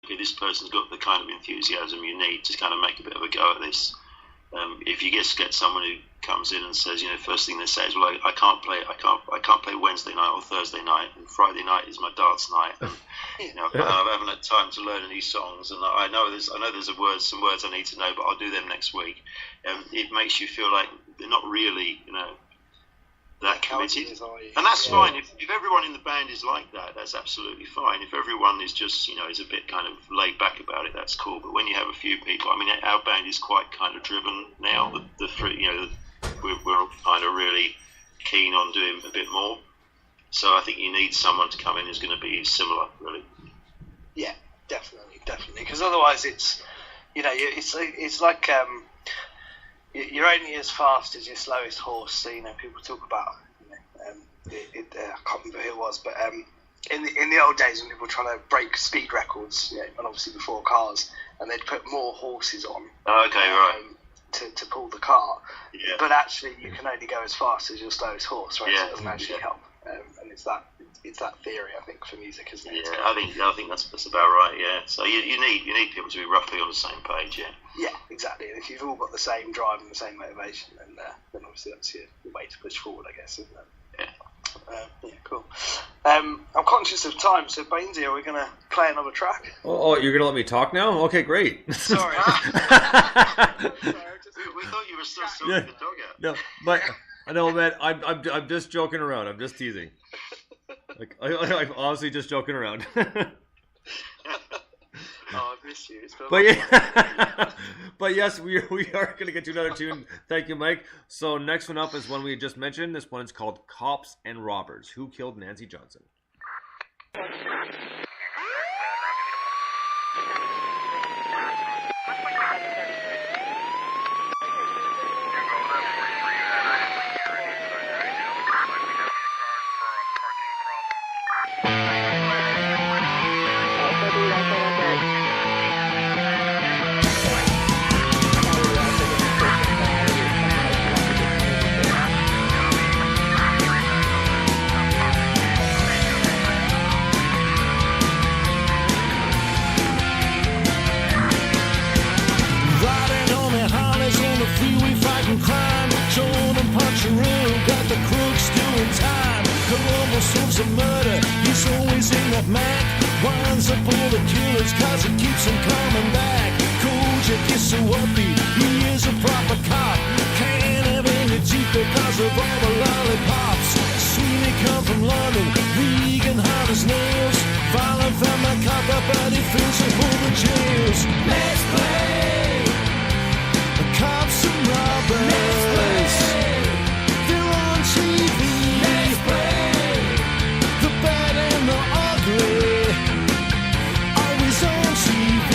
this person's got the kind of enthusiasm you need to kind of make a bit of a go at this. If you get someone who comes in and says, first thing they say is, well, I can't play Wednesday night or Thursday night, and Friday night is my darts night, and I haven't had time to learn any songs, and I know there's some words I need to know, but I'll do them next week. It makes you feel like they're not really, that committed, and that's fine. If everyone in the band is like that, that's absolutely fine. If everyone is just is a bit kind of laid back about it, that's cool. But when you have a few people, I mean, our band is quite kind of driven now. The three, we're kind of really keen on doing a bit more. So I think you need someone to come in who's going to be similar, really. Yeah, definitely, because otherwise it's it's like. You're only as fast as your slowest horse. So people talk about. I can't remember who it was, but in the old days when people were trying to break speed records, and obviously before cars, and they'd put more horses on. Okay, right. To pull the car. Yeah. But actually, you can only go as fast as your slowest horse, right? Yeah. So it doesn't actually help. And it's that theory, I think, for music, isn't it? Yeah, I think that's about right. Yeah. So you need people to be roughly on the same page. Yeah. Yeah, exactly. And if you've all got the same drive and the same motivation, then obviously that's your way to push forward, I guess, isn't it? Yeah. Cool. I'm conscious of time, so Bainesy, are we going to play another track? Oh, you're going to let me talk now? Okay, great. Sorry. We thought you were still sorting the dog out. No, but no, man, I'm just joking around. I'm just teasing. Like I'm honestly just joking around. Oh, I miss you. But yes, we are going to get to another tune. Thank you, Mike. So next one up is one we just mentioned. This one is called Cops and Robbers. Who Killed Nancy Johnson? Solves a murder, he's always in that Mac. Winds up all the killers cause it keeps him coming back. Kojak is so uppy, he is a proper cop. Can't have any teeth because of all the lollipops. Sweeney come from London, vegan hard as nails. Violent from a copper but he feels it for the jails. Let's play the cops and robbers. Let's play. They're on TV. Let's play. Always on TV.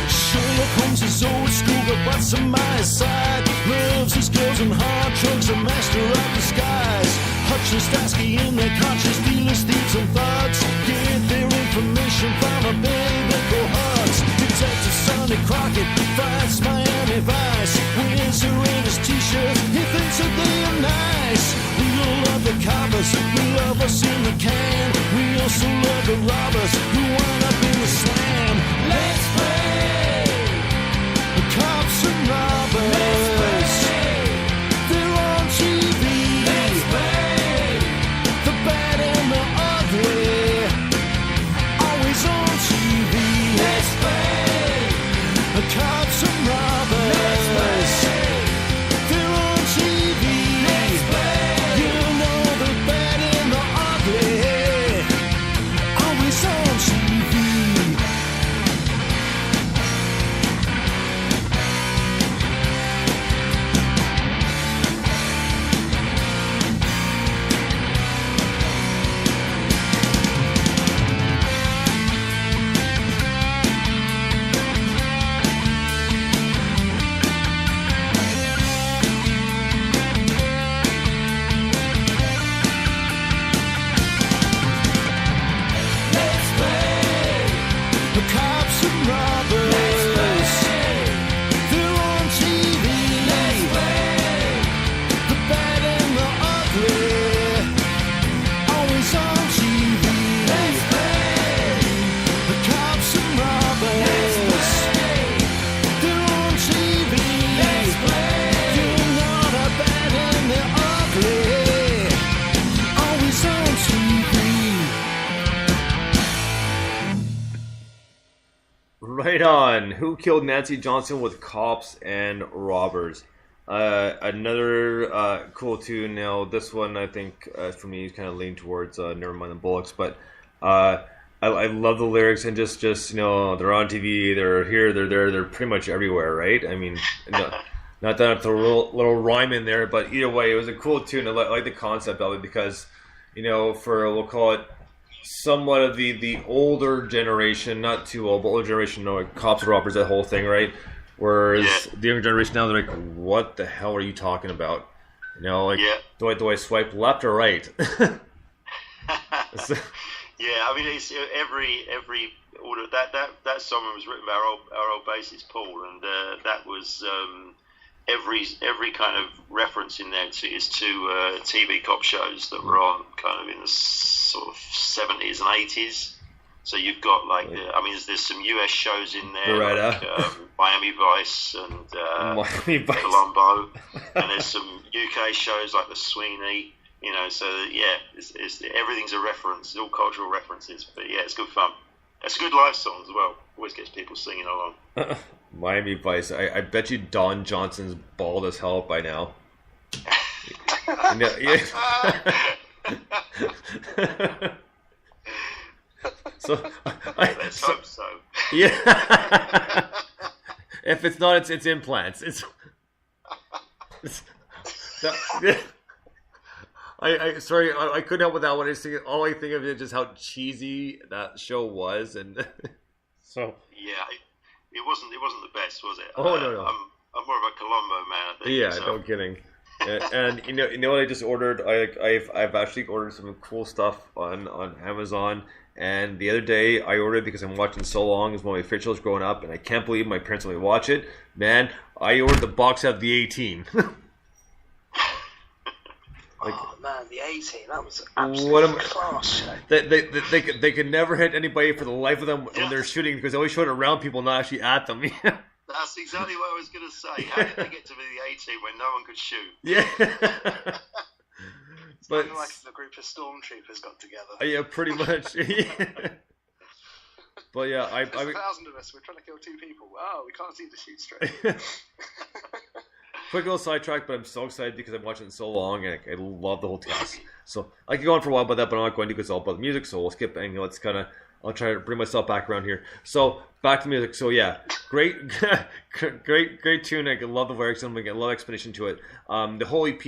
Sherlock Holmes is old school, but what's on my side? Loves his girls and hard drugs, a master of disguise. Hutchins, Starsky, and their conscious dealers, thieves, and thugs get their information from a biblical hugs. Detective Sonny Crockett fights Miami Vice. Wears her in his t-shirt, he thinks that they are nice. We all love the coppers, we love us in the can. We also love the robbers who wind up in the slam. Let's play the cops and robbers. Let's play. They're on TV. Let's play the bad and the ugly. Always on TV. Let's play the cops and robbers. Let's play. They're on TV. Let's play. You know the bad and the ugly. Always on TV. Let's play the cops and robbers. They're on TV. Let's play the bad and the ugly. Always on TV. Let's play the cops Right on. Who killed Nancy Johnson with cops and robbers? Another cool tune. Now, this one I think for me is kind of lean towards Nevermind the Bullocks, but I love the lyrics and just they're on TV, they're here, they're there, they're pretty much everywhere, right? I mean, not that it's a little rhyme in there, but either way, it was a cool tune. I like the concept of it because for we'll call it somewhat of the older generation, not too old, but older generation, like cops and robbers, that whole thing, right? Whereas the younger generation now, they're like, "What the hell are you talking about?" Do I swipe left or right? So, yeah, I mean, it's every order. That song was written by our old bassist Paul, and that was every kind of reference in there is to TV cop shows that were on kind of in the sort of 70s and 80s. So you've got there's some US shows in there, like Miami Vice and Columbo, and there's some UK shows like The Sweeney. So it's everything's a reference, it's all cultural references. But yeah, it's good fun. It's a good live song as well. Always gets people singing along. Miami Vice. I bet you Don Johnson's bald as hell by now. Let's hope so. Yeah. If it's not, it's implants. Sorry, I couldn't help with that one. All I think of is just how cheesy that show was, and so it wasn't the best, was it? Oh no. I'm more of a Columbo man, I think. Yeah, so. no kidding. And you know what I just ordered? I've actually ordered some cool stuff on Amazon. And the other day I ordered because I'm watching So Long as one of my favorite shows growing up, and I can't believe my parents let me watch it. Man, I ordered the box set of the 18. Oh man, the 18, that was absolutely class show. They could never hit anybody for the life of them when they're shooting because they always showed it around people, not actually at them. That's exactly what I was going to say. How did they get to be the 18 when no one could shoot? Yeah. But it's like the group of stormtroopers got together. Yeah, pretty much. But yeah, there's 1,000 of us. We're trying to kill 2 people. Oh, we can't seem to shoot straight. Quick little sidetrack, but I'm so excited because I'm watching it so long and I love the whole cast. So I could go on for a while about that, but I'm not going to because it's all about the music. So we'll skip and I'll try to bring myself back around here. So back to music. So yeah, great tune. I love the lyrics and I get a lot of explanation to it. The whole EP.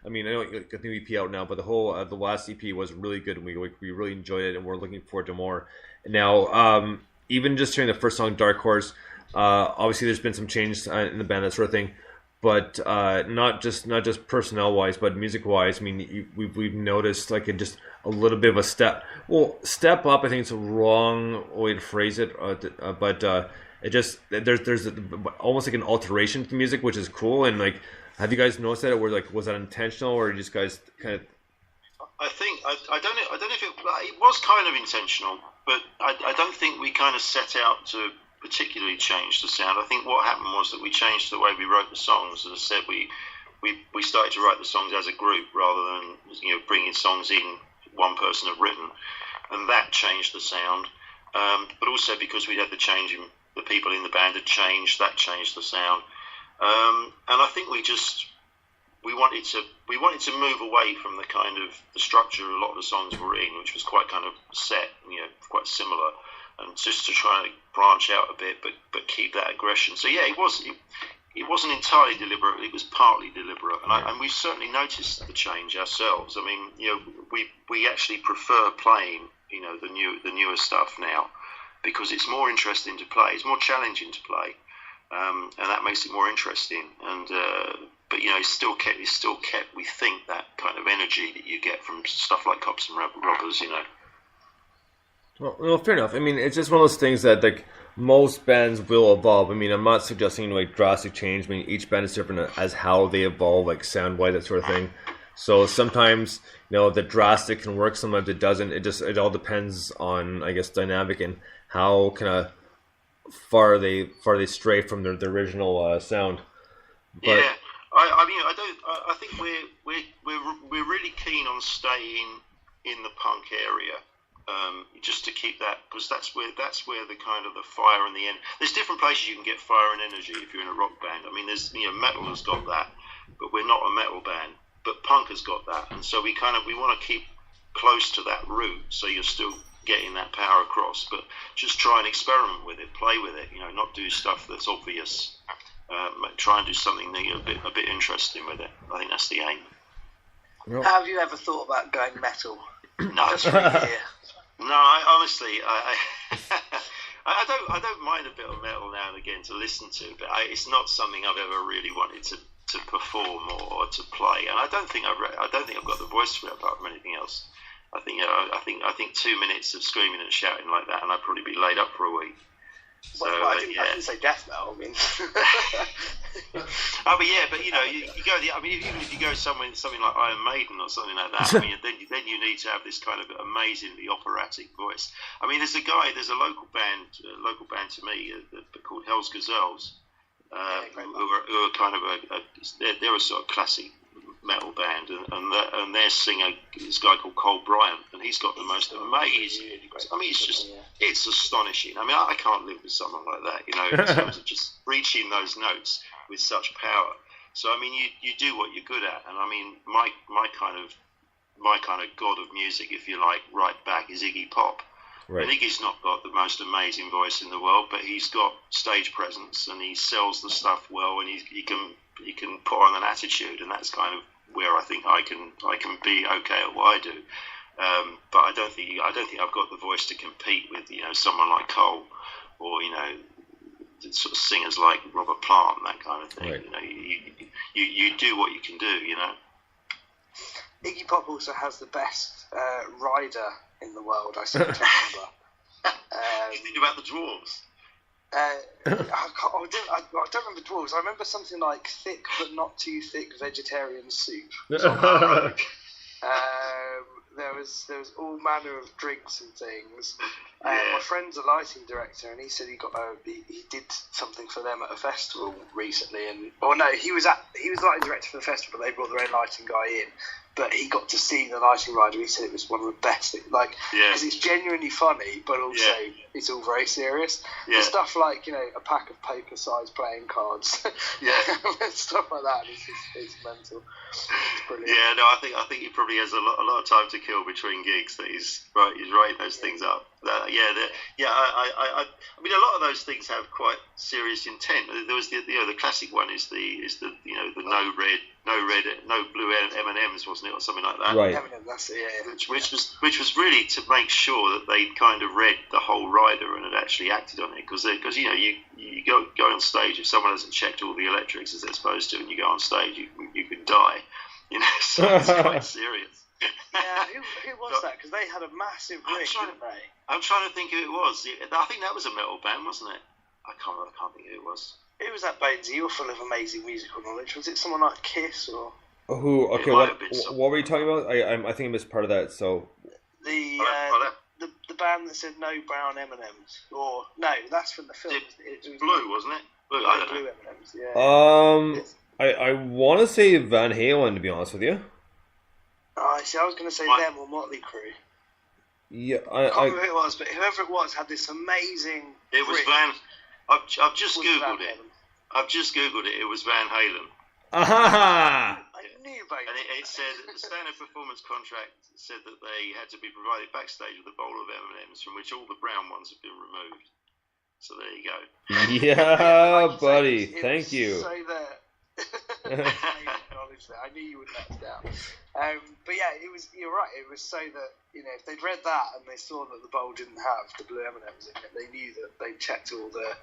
I mean, I know you got the new EP out now, but the whole the last EP was really good and we really enjoyed it and we're looking forward to more. Now, even just hearing the first song, Dark Horse. Obviously, there's been some change in the band, that sort of thing. But not just personnel wise, but music wise. I mean, we've noticed like just a little bit of a step up. I think it's a wrong way to phrase it, but it just there's almost like an alteration to music, which is cool. And like, have you guys noticed that, or like was that intentional, or just guys kind of? I think I don't know if it was kind of intentional, but I don't think we kind of set out to particularly changed the sound. I think what happened was that we changed the way we wrote the songs. As I said, we started to write the songs as a group rather than bringing songs in one person had written, and that changed the sound. But also because we had the change in the people in the band had changed, that changed the sound. And I think we wanted to move away from the kind of the structure a lot of the songs were in, which was quite kind of set, quite similar. And just to try and branch out a bit, but keep that aggression. So yeah, it wasn't entirely deliberate. It was partly deliberate, and we've certainly noticed the change ourselves. I mean, we actually prefer playing, the newer stuff now, because it's more interesting to play. It's more challenging to play, and that makes it more interesting. And but it's still kept. We think that kind of energy that you get from stuff like Cops and Robbers, Well, fair enough. I mean, it's just one of those things that like most bands will evolve. I mean, I'm not suggesting like drastic change. I mean, each band is different as how they evolve, like sound-wise, that sort of thing. So sometimes, the drastic can work. Sometimes it doesn't. It all depends on, I guess, dynamic and how kind of far they stray from their original sound. But, yeah, I think we're really keen on staying in the punk area. just to keep that, because that's where the kind of the fire and the end. There's different places you can get fire and energy if you're in a rock band. I mean, there's metal has got that, but we're not a metal band. But punk has got that, and so we want to keep close to that root, so you're still getting that power across. But just try and experiment with it, play with it. Not do stuff that's obvious. Try and do something new, a bit interesting with it. I think that's the aim. Yep. Have you ever thought about going metal? No. Just really here. No, honestly, I don't mind a bit of metal now and again to listen to, but it's not something I've ever really wanted to perform or to play, and I don't think I've got the voice for it apart from anything else. I think 2 minutes of screaming and shouting like that, and I'd probably be laid up for a week. So, I didn't say death metal. I mean, but you go. Even if you go something like Iron Maiden or something like that, then you need to have this kind of amazingly operatic voice. I mean, there's a local band to me called Hell's Gazelles, who are kind of they're a sort of classic metal band, and their singer is a guy called Cole Bryant, and he's got the most amazing. I mean, it's astonishing. I mean, I can't live with someone like that, in terms of just reaching those notes with such power. So I mean, you do what you're good at, and I mean, my kind of god of music, if you like, right back is Iggy Pop. Right. And Iggy's not got the most amazing voice in the world, but he's got stage presence, and he sells the stuff well, and he can put on an attitude, and that's kind of where I think I can be okay at what I do. But I don't think I've got the voice to compete with someone like Cole, or sort of singers like Robert Plant and that kind of thing. Right. You do what you can do. Iggy Pop also has the best rider in the world, I seem to remember. You think about the dwarves? I don't remember dwarves. I remember something like thick but not too thick vegetarian soup. There was all manner of drinks and things. My friend's a lighting director, and he said he did something for them at a festival recently. He was lighting director for the festival. They brought their own lighting guy in, but he got to see the lighting rider. He said it was one of the best things, because it's genuinely funny, but also it's all very serious. The stuff like a pack of paper-sized playing cards, stuff like that. It's mental. It's brilliant. Yeah, no, I think he probably has a lot of time to kill between gigs. That he's writing those things up. I mean, a lot of those things have quite serious intent. There was the classic one is the no blue M&Ms, wasn't it, or something like that? Right. That's it, Which was really to make sure that they'd kind of read the whole rider and had actually acted on it, because you go on stage, if someone hasn't checked all the electrics as they're supposed to, and you go on stage, you could die. So it's quite serious. Yeah, who was that? Because they had a massive rig, didn't they? I'm trying to think who it was. I think that was a metal band, wasn't it? I can't think who it was. Who was that, Bonesy? You're full of amazing musical knowledge. Was it someone like Kiss or? Who? Okay, what were you talking about? I think I missed part of that. So the band that said no brown M&Ms, or no, that's from the film. It was blue, wasn't it? Blue, I don't know. M&Ms, yeah. I want to say Van Halen, to be honest with you. I was going to say them or Motley Crue. Yeah, I can't remember who it was, but whoever it was had this amazing. It was Van. I've just googled it. I've just googled it. It was Van Halen. Aha! I knew about it. And it said the standard performance contract said that they had to be provided backstage with a bowl of M&Ms from which all the brown ones have been removed. So there you go. Yeah, buddy. Thank you. So that. I knew you wouldn't let us down. But yeah, you're right. It was so that if they'd read that and they saw that the bowl didn't have the blue M&Ms in it, they knew that they'd checked all the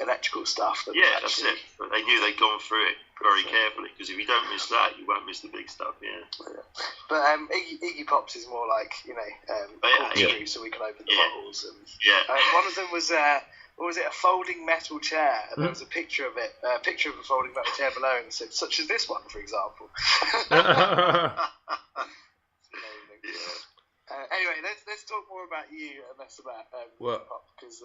electrical stuff. That's it. But they knew they'd gone through it very carefully, because if you don't miss that, you won't miss the big stuff. Yeah. But Iggy Pop's is more like corkscrew, so we can open the bottles. And one of them was. Or was it a folding metal chair? And there was a picture of it, a picture of a folding metal chair below, and it said, such as this one, for example. Anyway, let's talk more about you and less about pop, because